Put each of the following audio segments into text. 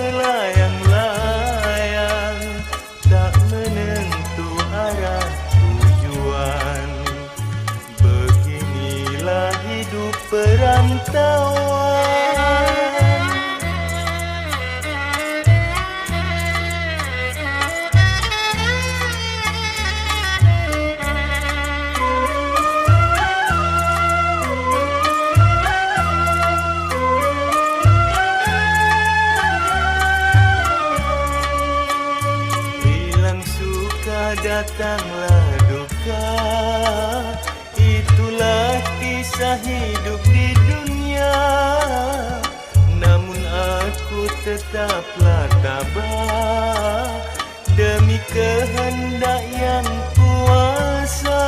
melayang-layang, tak menentu arah tujuan. Beginilah hidup perantauan. Datanglah duka, itulah kisah hidup di dunia. Namun aku tetaplah tabah demi kehendak yang kuasa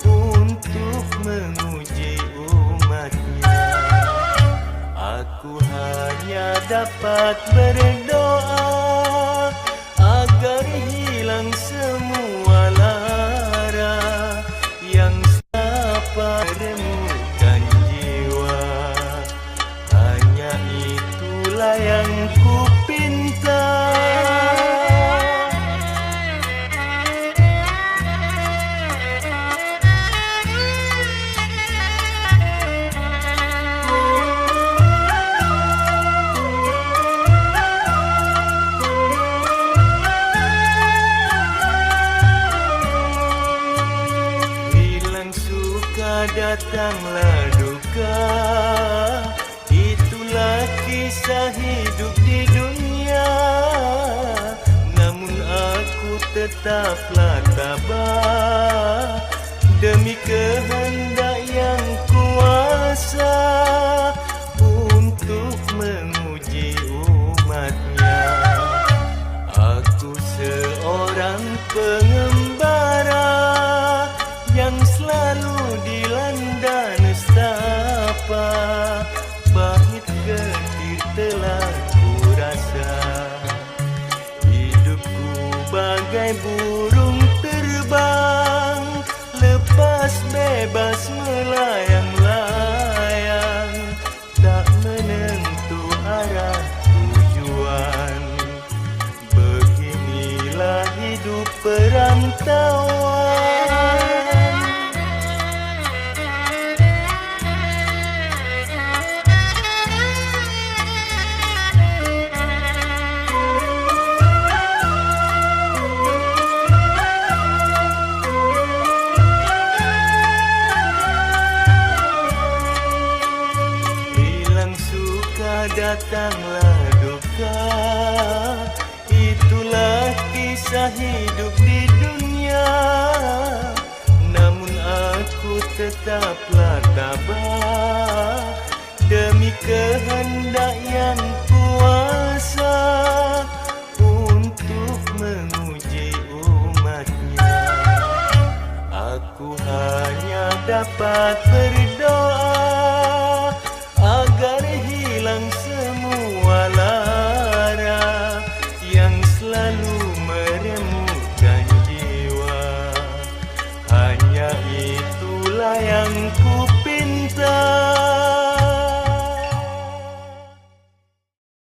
untuk menguji umatnya. Aku hanya dapat berdoa agar hilang semua lara yang sapa remukkan jiwa. Hanya itulah yang kupinta. Datanglah duka, itulah kisah hidup di dunia. Namun aku tetaplah tabah demi kehendak yang kuasa untuk menguji umatnya. Aku seorang pengembara yang selalu dilanda nestapa. Pahit getir telah kurasa, hidupku bagai burung terbang, lepas bebas melayang-layang, tak menentu arah tujuan. Beginilah hidup perantauan. Datanglah duka, itulah kisah hidup di dunia. Namun aku tetaplah tabah demi kehendak yang kuat